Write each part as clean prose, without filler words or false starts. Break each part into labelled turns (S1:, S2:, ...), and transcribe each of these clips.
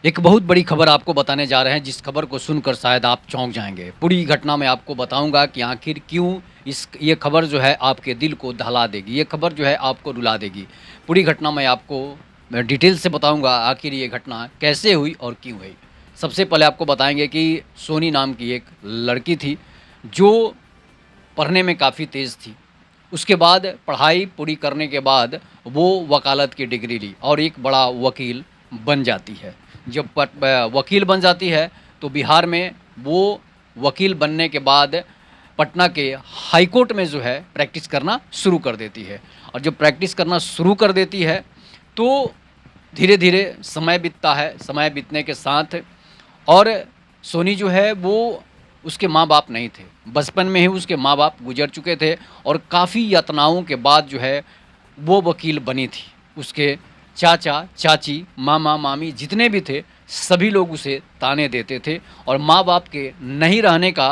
S1: एक बहुत बड़ी खबर आपको बताने जा रहे हैं, जिस खबर को सुनकर शायद आप चौंक जाएँगे। पूरी घटना मैं आपको बताऊँगा कि आखिर क्यों ये खबर जो है आपके दिल को दहला देगी, ये खबर जो है आपको रुला देगी। पूरी घटना मैं डिटेल से बताऊँगा, आखिर ये घटना कैसे हुई और क्यों हुई। सबसे पहले आपको बताएँगे कि सोनी नाम की एक लड़की थी, जो पढ़ने में काफ़ी तेज़ थी। उसके बाद पढ़ाई पूरी करने के बाद वो वकालत की डिग्री ली और एक बड़ा वकील बन जाती है। जब वकील बन जाती है तो बिहार में वो वकील बनने के बाद पटना के हाई कोर्ट में जो है प्रैक्टिस करना शुरू कर देती है। और जब प्रैक्टिस करना शुरू कर देती है तो धीरे-धीरे समय बीतता है। समय बीतने के साथ और सोनी जो है वो उसके माँ-बाप नहीं थे। बचपन में ही उसके माँ-बाप गुज़र चुके थे और काफ़ी यातनाओं के बाद जो है वो वकील बनी थी। उसके चाचा, चाची, मामा, मामी जितने भी थे, सभी लोग उसे ताने देते थे और माँ-बाप के नहीं रहने का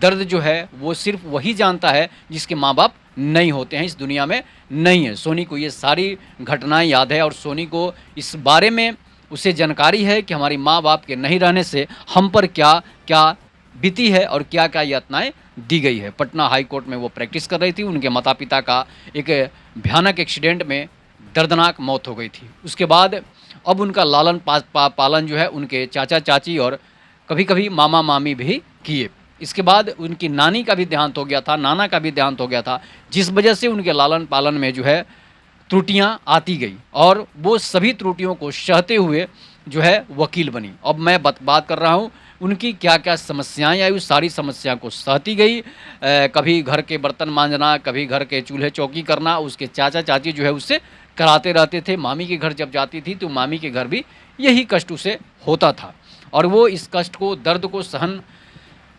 S1: दर्द जो है वो सिर्फ़ वही जानता है जिसके माँ-बाप नहीं होते हैं, इस दुनिया में नहीं है। सोनी को ये सारी घटनाएँ याद है और सोनी को इस बारे में उसे जानकारी है कि हमारी माँ-बाप के नहीं रहने से हम पर क्या-क्या बीती है और क्या-क्या यातनाएँ दी गई है। पटना हाई कोर्ट में वो प्रैक्टिस कर रही थी, उनके माता-पिता का एक भयानक एक्सीडेंट में दर्दनाक मौत हो गई थी। उसके बाद अब उनका लालन पालन जो है उनके चाचा-चाची और कभी-कभी मामा-मामी भी किए। इसके बाद उनकी नानी का भी देहांत हो गया था, नाना का भी देहांत हो गया था, जिस वजह से उनके लालन-पालन में जो है त्रुटियाँ आती गई और वो सभी त्रुटियों को सहते हुए जो है वकील बनी। अब मैं बात कर रहा हूँ उनकी क्या-क्या समस्याएँ आई, उस सारी समस्या को सहती गई। कभी घर के बर्तन मांजना, कभी घर के चूल्हे-चौकी करना, उसके चाचा-चाची जो है उससे कराते रहते थे। मामी के घर जब जाती थी तो मामी के घर भी यही कष्ट उसे होता था और वो इस कष्ट को, दर्द को सहन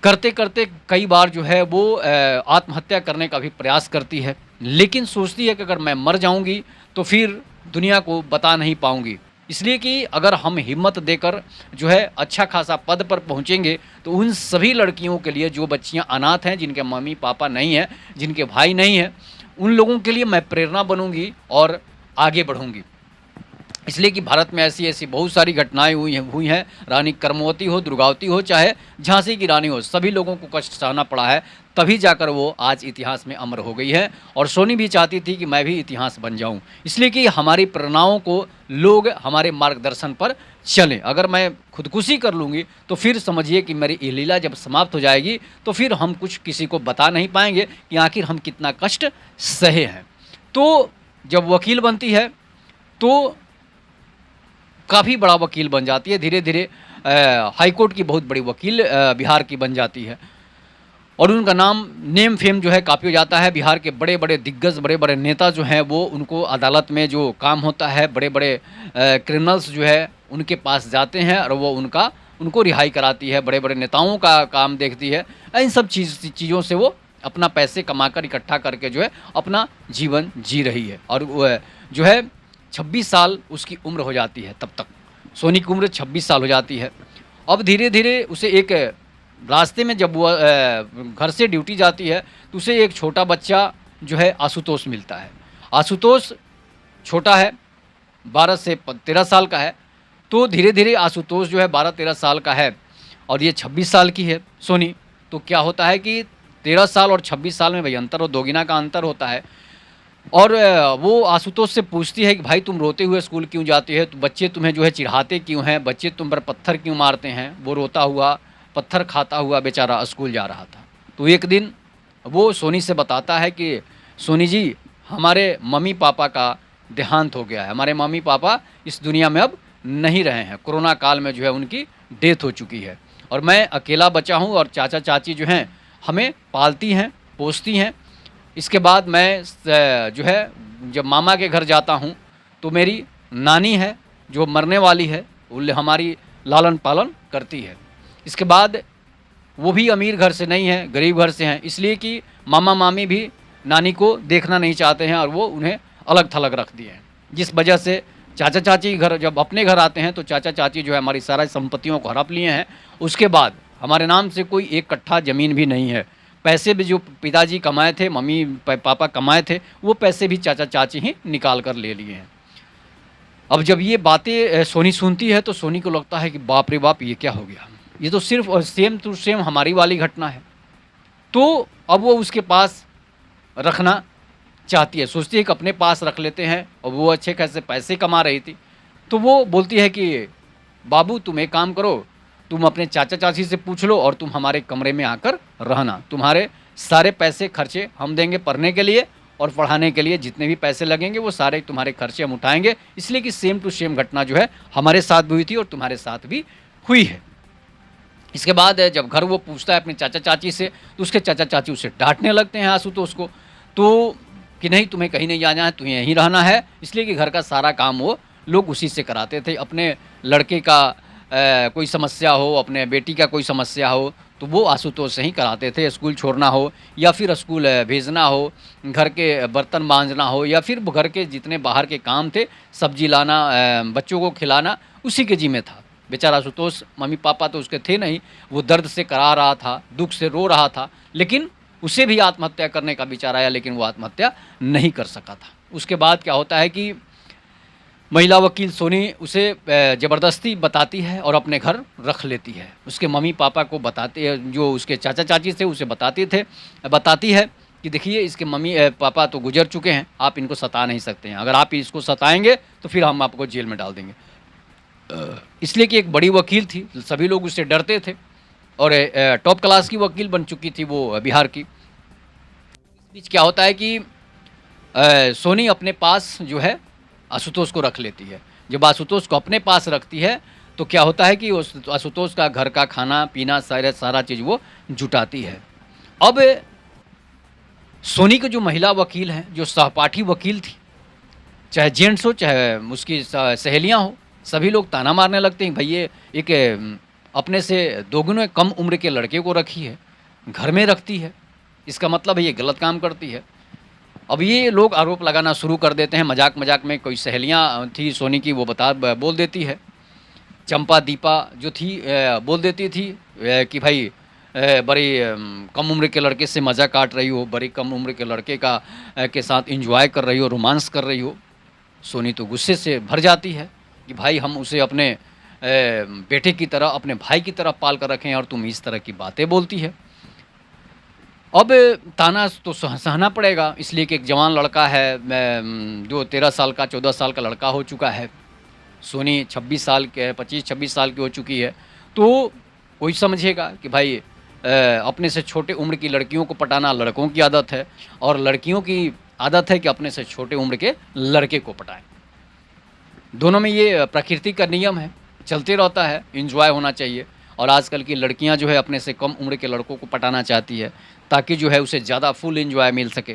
S1: करते-करते कई बार जो है वो आत्महत्या करने का भी प्रयास करती है। लेकिन सोचती है कि अगर मैं मर जाऊँगी तो फिर दुनिया को बता नहीं पाऊँगी। इसलिए कि अगर हम हिम्मत देकर जो है अच्छा खासा पद पर पहुँचेंगे तो उन सभी लड़कियों के लिए जो बच्चियाँ अनाथ हैं, जिनके मम्मी-पापा नहीं हैं, जिनके भाई नहीं हैं, उन लोगों के लिए मैं प्रेरणा बनूँगी और आगे बढ़ूँगी। इसलिए कि भारत में ऐसी-ऐसी बहुत सारी घटनाएँ हुई हैं, रानी कर्मवती हो, दुर्गावती हो, चाहे झांसी की रानी हो, सभी लोगों को कष्ट सहना पड़ा है, तभी जाकर वो आज इतिहास में अमर हो गई है और सोनी भी चाहती थी कि मैं भी इतिहास बन जाऊँ। इसलिए कि हमारी प्रेरणाओं को लोग हमारे मार्गदर्शन पर चलें। अगर मैं खुदकुशी कर लूँगी, तो फिर समझिए कि मेरी ये लीला जब समाप्त हो जाएगी, तो फिर हम कुछ किसी को बता नहीं पाएँगे कि आखिर हम कितना कष्ट सहे हैं। तो जब वकील बनती है, तो काफ़ी बड़ा वकील बन जाती है, धीरे-धीरे हाई कोर्ट की बहुत बड़ी वकील बिहार की बन जाती है और उनका नेम फेम जो है काफ़ी हो जाता है। बिहार के बड़े-बड़े दिग्गज, बड़े-बड़े नेता जो हैं वो उनको अदालत में जो काम होता है, बड़े-बड़े क्रिमिनल्स जो है उनके पास जाते हैं और वो उनको रिहाई कराती है, बड़े-बड़े नेताओं का काम देखती है। इन सब चीज़ों से वो अपना पैसे कमाकर इकट्ठा करके जो है अपना जीवन जी रही है और वो जो है 26 साल उसकी उम्र हो जाती है तब तक। सोनी की उम्र 26 साल हो जाती है। अब धीरे-धीरे उसे एक रास्ते में जब वो घर से ड्यूटी जाती है, तो उसे एक छोटा बच्चा जो है आशुतोष मिलता है। आशुतोष छोटा है, 12 से 13 साल का है, तो धीरे-धीरे आशुतोष जो है 12-13 साल का है और ये 26 साल की है सोनी, तो क्या होता है कि 13 साल और 26 साल में भई अंतर हो, दोगुना का अंतर होता है। और वो आशुतोष से पूछती है कि भाई तुम रोते हुए स्कूल क्यों जाते हो? तो बच्चे तुम्हें जो है चिढ़ाते क्यों हैं? बच्चे तुम पर पत्थर क्यों मारते हैं? वो रोता हुआ, पत्थर खाता हुआ बेचारा स्कूल जा रहा था। तो एक दिन वो सोनी से बताता है कि सोनी जी, हमारे मम्मी-पापा का देहांत हो गया है। हमारे मम्मी-पापा इस दुनिया में अब नहीं रहे हैं। कोरोना काल में जो है उनकी डेथ हो चुकी है और मैं अकेला बचा हूँ और चाचा-चाची जो हैं हमें पालती हैं, पोसती हैं। इसके बाद मैं जो है जब मामा के घर जाता हूँ तो मेरी नानी है जो मरने वाली है, वो हमारी लालन-पालन करती है। इसके बाद वो भी अमीर घर से नहीं है, गरीब घर से हैं, इसलिए कि मामा-मामी भी नानी को देखना नहीं चाहते हैं और वो उन्हें अलग-थलग रख दिए हैं। जिस वजह से चाचा-चाची घर जब अपने घर आते हैं तो चाचा-चाची जो है हमारी सारी संपत्तियों को हड़प लिए हैं। उसके बाद हमारे नाम से कोई 1 कट्ठा ज़मीन भी नहीं है। पैसे भी जो पिताजी कमाए थे, मम्मी पापा कमाए थे, वो पैसे भी चाचा-चाची ही निकाल कर ले लिए हैं। अब जब ये बातें सोनी सुनती है तो सोनी को लगता है कि बाप रे बाप, ये क्या हो गया? ये तो सिर्फ़ और सेम टू सेम हमारी वाली घटना है। तो अब वो उसके पास रखना चाहती है, सोचती है कि अपने पास रख लेते हैं, और वो अच्छे खासे पैसे कमा रही थी। तो वो बोलती है कि बाबू तुम एक काम करो, तुम अपने चाचा-चाची से पूछ लो और तुम हमारे कमरे में आकर रहना। तुम्हारे सारे पैसे खर्चे हम देंगे पढ़ने के लिए, और पढ़ाने के लिए जितने भी पैसे लगेंगे वो सारे तुम्हारे खर्चे हम उठाएँगे। इसलिए कि सेम टू सेम घटना जो है हमारे साथ भी हुई थी और तुम्हारे साथ भी हुई है। इसके बाद जब घर वो पूछता है अपने चाचा-चाची से, तो उसके चाचा-चाची उसे डाँटने लगते हैं आशुतोष को। तो कि नहीं, तुम्हें कहीं नहीं जाना है, तुम्हें यहीं रहना है। इसलिए कि घर का सारा काम वो लोग उसी से कराते थे। अपने लड़के का कोई समस्या हो, अपने बेटी का कोई समस्या हो, तो वो आशुतोष से ही कराते थे। स्कूल छोड़ना हो या फिर स्कूल भेजना हो, घर के बर्तन मांजना हो, या फिर घर के जितने बाहर के काम थे, सब्जी लाना, बच्चों को खिलाना, उसी के ज़िम्मे था। बेचारा आशुतोष, मम्मी-पापा तो उसके थे नहीं, वो दर्द से करा रहा था, दुःख से रो रहा था, लेकिन उसे भी आत्महत्या करने का विचार आया, लेकिन वो आत्महत्या नहीं कर सका था। उसके बाद क्या होता है कि महिला वकील सोनी उसे ज़बरदस्ती बताती है और अपने घर रख लेती है। उसके मम्मी-पापा को बताती है, जो उसके चाचा-चाची थे उसे बताती है कि देखिए, इसके पापा तो गुज़र चुके हैं, आप इनको सता नहीं सकते हैं। अगर आप इसको सताएँगे तो फिर हम आपको जेल में डाल देंगे। इसलिए कि एक बड़ी वकील थी, सभी लोग उससे डरते थे, और टॉप क्लास की वकील बन चुकी थी वो बिहार की। इस बीच क्या होता है कि सोनी अपने पास जो है आशुतोष को रख लेती है। जब आशुतोष को अपने पास रखती है तो क्या होता है कि उस आशुतोष का घर का खाना-पीना सारा चीज़ वो जुटाती है। अब सोनी की जो महिला वकील हैं, जो सहपाठी वकील थी, चाहे जेंट्स हो चाहे उसकी सहेलियाँ हो, सभी लोग ताना मारने लगते हैं, भई ये एक अपने से दोगुने कम उम्र के लड़के को रखी है, घर में रखती है, इसका मतलब है ये गलत काम करती है। अब ये लोग आरोप लगाना शुरू कर देते हैं, मजाक-मजाक में कोई सहेलियाँ थी सोनी की, वो बोल देती है। चंपा, दीपा जो थी बोल देती थी कि भाई बड़ी कम उम्र के लड़के से मज़ा काट रही हो, बड़ी कम उम्र के लड़के के साथ एन्जॉय कर रही हो, रोमांस कर रही हो। सोनी तो गुस्से से भर जाती है कि भाई हम उसे अपने बेटे की तरह, अपने भाई की तरह पाल कर रखे हैं और तुम इस तरह की बातें बोलती है। अब ताना तो सहना पड़ेगा, इसलिए कि एक जवान लड़का है, जो 13 साल का 14 साल का लड़का हो चुका है। सोनी 26 साल के 25-26 साल की हो चुकी है। तो कोई समझेगा कि भाई अपने से छोटे उम्र की लड़कियों को पटाना लड़कों की आदत है, और लड़कियों की आदत है कि अपने से छोटे उम्र के लड़के को पटाएँ। दोनों में ये प्रकृति का नियम है, चलते रहता है, एन्जॉय होना चाहिए। और आजकल की लड़कियां जो है अपने से कम उम्र के लड़कों को पटाना चाहती है, ताकि जो है उसे ज़्यादा फुल एन्जॉय मिल सके।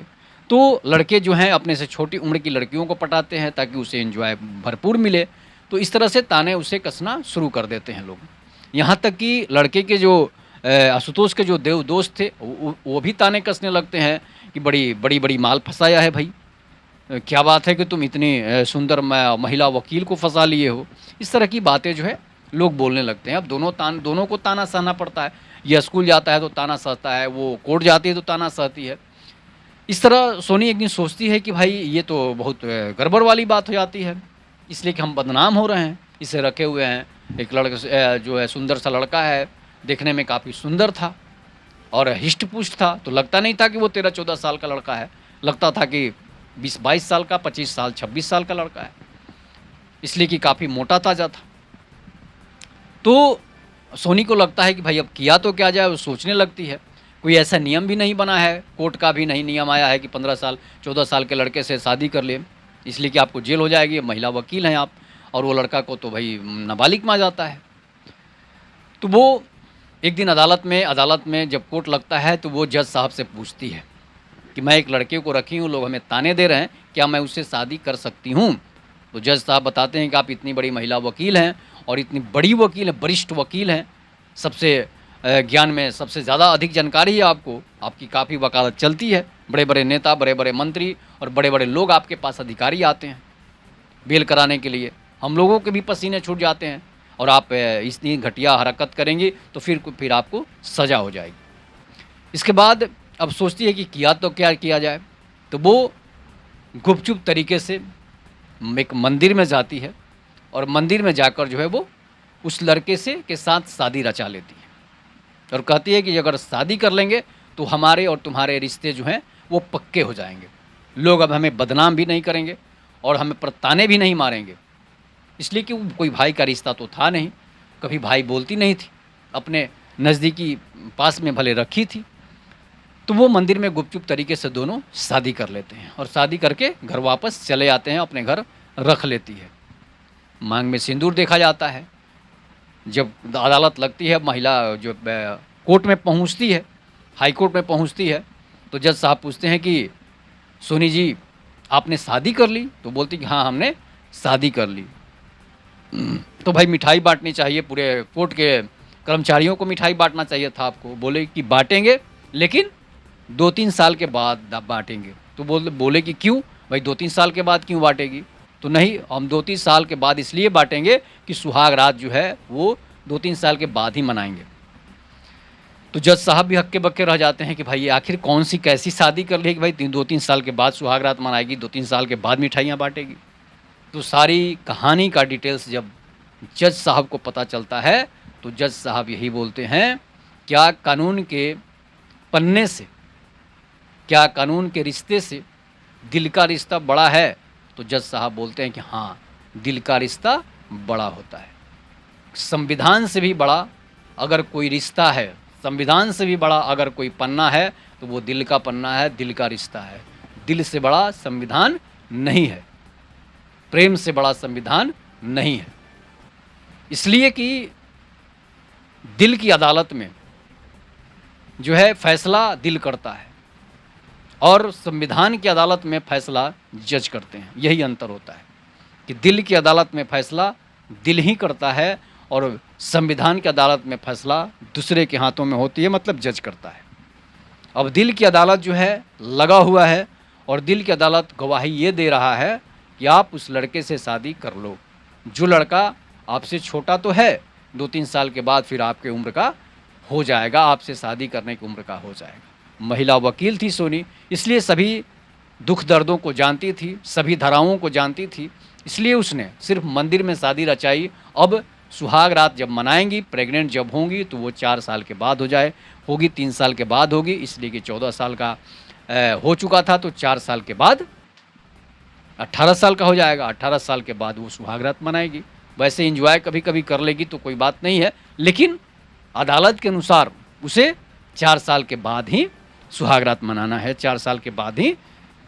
S1: तो लड़के जो हैं अपने से छोटी उम्र की लड़कियों को पटाते हैं ताकि उसे एन्जॉय भरपूर मिले। तो इस तरह से ताने उसे कसना शुरू कर देते हैं लोग। यहाँ तक कि लड़के के जो आशुतोष के जो दोस्त थे, वो भी ताने कसने लगते हैं कि बड़ी माल फँसाया है भाई। क्या बात है कि तुम इतनी सुंदर महिला वकील को फँसा लिए हो। इस तरह की बातें जो है लोग बोलने लगते हैं। अब दोनों को ताना सहना पड़ता है। ये स्कूल जाता है तो ताना सहता है, वो कोर्ट जाती है तो ताना सहती है। इस तरह सोनी एक दिन सोचती है कि भाई ये तो बहुत गड़बड़ वाली बात हो जाती है, इसलिए कि हम बदनाम हो रहे हैं, इसे रखे हुए हैं। एक लड़का जो है सुंदर सा लड़का है, देखने में काफ़ी सुंदर था और हिष्ट-पुष्ट था, तो लगता नहीं था कि वो 13-14 साल का लड़का है। लगता था कि 20-22 साल का, 25 साल, 26 साल का लड़का है, इसलिए कि काफ़ी मोटा-ताज़ा था। तो सोनी को लगता है कि भाई अब किया तो क्या जाए, वो सोचने लगती है। कोई ऐसा नियम भी नहीं बना है, कोर्ट का भी नहीं नियम आया है कि 15 साल 14 साल के लड़के से शादी कर लें, इसलिए कि आपको जेल हो जाएगी, महिला वकील हैं आप, और वो लड़का को तो भाई नाबालिग माना जाता है। तो वो एक दिन अदालत में जब कोर्ट लगता है तो वो जज साहब से पूछती है कि मैं एक लड़के को रखी हूँ, लोग हमें ताने दे रहे हैं, क्या मैं उससे शादी कर सकती हूँ? तो जज साहब बताते हैं कि आप इतनी बड़ी महिला वकील हैं और इतनी बड़ी वकील हैं, वरिष्ठ वकील हैं, सबसे ज्ञान में सबसे ज़्यादा अधिक जानकारी है आपको, आपकी काफ़ी वकालत चलती है, बड़े-बड़े नेता, बड़े-बड़े मंत्री और बड़े-बड़े लोग आपके पास अधिकारी आते हैं बेल कराने के लिए। हम लोगों के भी पसीने छूट जाते हैं, और आप इतनी घटिया हरकत करेंगी तो फिर आपको सज़ा हो जाएगी। इसके बाद अब सोचती है कि किया तो क्या किया जाए, तो वो गुपचुप तरीके से एक मंदिर में जाती है और मंदिर में जाकर जो है वो उस लड़के से के साथ शादी रचा लेती है और कहती है कि अगर शादी कर लेंगे तो हमारे और तुम्हारे रिश्ते जो हैं वो पक्के हो जाएंगे, लोग अब हमें बदनाम भी नहीं करेंगे और हमें पर ताने भी नहीं मारेंगे, इसलिए कि वो कोई भाई का रिश्ता तो था नहीं, कभी भाई बोलती नहीं थी, अपने नज़दीकी पास में भले रखी थी। तो वो मंदिर में गुपचुप तरीके से दोनों शादी कर लेते हैं और शादी करके घर वापस चले आते हैं, अपने घर रख लेती है। मांग में सिंदूर देखा जाता है। जब अदालत लगती है, महिला जो कोर्ट में पहुंचती है, हाई कोर्ट में पहुंचती है, तो जज साहब पूछते हैं कि सोनी जी आपने शादी कर ली? तो बोलती कि हाँ हमने शादी कर ली। तो भाई मिठाई बांटनी चाहिए, पूरे कोर्ट के कर्मचारियों को मिठाई बांटना चाहिए था आपको। बोले कि बांटेंगे लेकिन 2-3 साल के बाद बांटेंगे। तो बोले कि क्यों भाई 2-3 साल के बाद क्यों बांटेगी? तो नहीं, हम 2-3 साल के बाद इसलिए बांटेंगे कि सुहाग रात जो है वो 2-3 साल के बाद ही मनाएंगे। तो जज साहब भी हक्के बक्के रह जाते हैं कि भाई ये आखिर कौन सी कैसी शादी कर ली कि भाई 2-3 साल के बाद सुहाग रात मनाएगी, 2-3 साल के बाद मिठाइयाँ बांटेगी। तो सारी कहानी का डिटेल्स जब जज साहब को पता चलता है तो जज साहब यही बोलते हैं, क्या कानून के पन्ने से, क्या कानून के रिश्ते से दिल का रिश्ता बड़ा है? तो जज साहब बोलते हैं कि हाँ, दिल का रिश्ता बड़ा होता है। संविधान से भी बड़ा अगर कोई रिश्ता है, संविधान से भी बड़ा अगर कोई पन्ना है तो वो दिल का पन्ना है, दिल का रिश्ता है। दिल से बड़ा संविधान नहीं है, प्रेम से बड़ा संविधान नहीं है। इसलिए कि दिल की अदालत में जो है फैसला दिल करता है और संविधान की अदालत में फैसला जज करते हैं। यही अंतर होता है कि दिल की अदालत में फैसला दिल ही करता है और संविधान की अदालत में फैसला दूसरे के हाथों में होती है, मतलब जज करता है। अब दिल की अदालत जो है लगा हुआ है और दिल की अदालत गवाही ये दे रहा है कि आप उस लड़के से शादी कर लो। जो लड़का आपसे छोटा तो है, 2-3 साल के बाद फिर आपके उम्र का हो जाएगा, आपसे शादी करने की उम्र का हो जाएगा। महिला वकील थी सोनी, इसलिए सभी दुख दर्दों को जानती थी, सभी धाराओं को जानती थी, इसलिए उसने सिर्फ मंदिर में शादी रचाई। अब सुहाग रात जब मनाएंगी, प्रेग्नेंट जब होंगी तो वो 4 साल के बाद होगी 3 साल के बाद होगी, इसलिए कि 14 साल का हो चुका था तो 4 साल के बाद 18 साल का हो जाएगा। 18 साल के बाद वो सुहाग रात मनाएगी। वैसे एंजॉय कभी कभी कर लेगी तो कोई बात नहीं है, लेकिन अदालत के अनुसार उसे 4 साल के बाद ही सुहाग रात मनाना है, 4 साल के बाद ही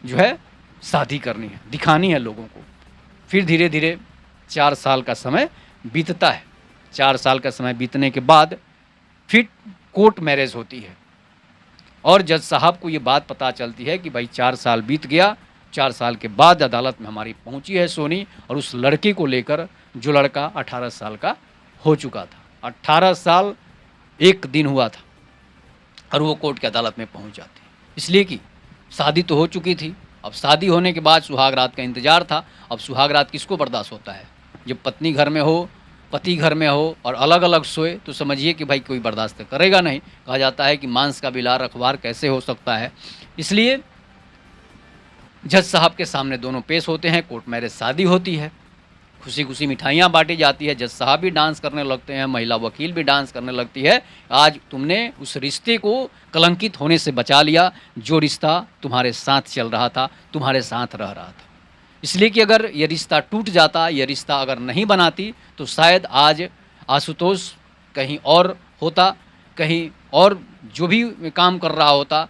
S1: जो है शादी करनी है, दिखानी है लोगों को। फिर धीरे धीरे 4 साल का समय बीतता है। 4 साल का समय बीतने के बाद फिर कोर्ट मैरिज होती है और जज साहब को ये बात पता चलती है कि भाई 4 साल बीत गया, 4 साल के बाद अदालत में हमारी पहुंची है सोनी और उस लड़के को लेकर, जो लड़का 18 साल का हो चुका था। 18 साल 1 दिन हुआ था और वो कोर्ट की अदालत में पहुंच जाती है, इसलिए कि शादी तो हो चुकी थी। अब शादी होने के बाद सुहाग रात का इंतज़ार था। अब सुहाग रात किसको बर्दाश्त होता है? जब पत्नी घर में हो, पति घर में हो और अलग अलग सोए तो समझिए कि भाई कोई बर्दाश्त करेगा नहीं। कहा जाता है कि मांस का बिलार अखबार कैसे हो सकता है। इसलिए जज साहब के सामने दोनों पेश होते हैं, कोर्ट मैरिज शादी होती है, खुशी खुशी मिठाइयाँ बांटी जाती है, जज साहब भी डांस करने लगते हैं, महिला वकील भी डांस करने लगती है। आज तुमने उस रिश्ते को कलंकित होने से बचा लिया, जो रिश्ता तुम्हारे साथ चल रहा था, तुम्हारे साथ रह रहा था। इसलिए कि अगर ये रिश्ता टूट जाता, ये रिश्ता अगर नहीं बनाती तो शायद आज आशुतोष कहीं और होता, कहीं और जो भी काम कर रहा होता,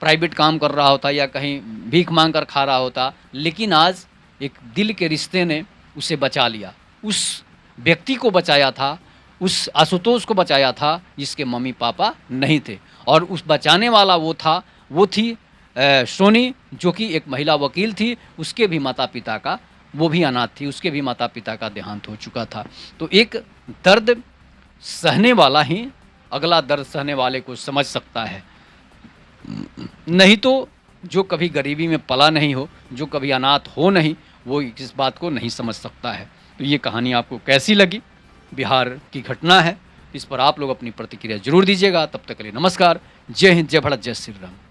S1: प्राइवेट काम कर रहा होता या कहीं भीख मांग कर खा रहा होता। लेकिन आज एक दिल के रिश्ते ने उसे बचा लिया, उस व्यक्ति को बचाया था, उस आशुतोष को बचाया था जिसके मम्मी पापा नहीं थे। और उस बचाने वाला वो थी सोनी, जो कि एक महिला वकील थी। उसके भी माता पिता का, वो भी अनाथ थी, उसके भी माता पिता का देहांत हो चुका था। तो एक दर्द सहने वाला ही अगला दर्द सहने वाले को समझ सकता है, नहीं तो जो कभी गरीबी में पला नहीं हो, जो कभी अनाथ हो नहीं, वो इस बात को नहीं समझ सकता है। तो ये कहानी आपको कैसी लगी? बिहार की घटना है, इस पर आप लोग अपनी प्रतिक्रिया जरूर दीजिएगा। तब तक के लिए नमस्कार, जय हिंद, जय भारत, जय श्री राम।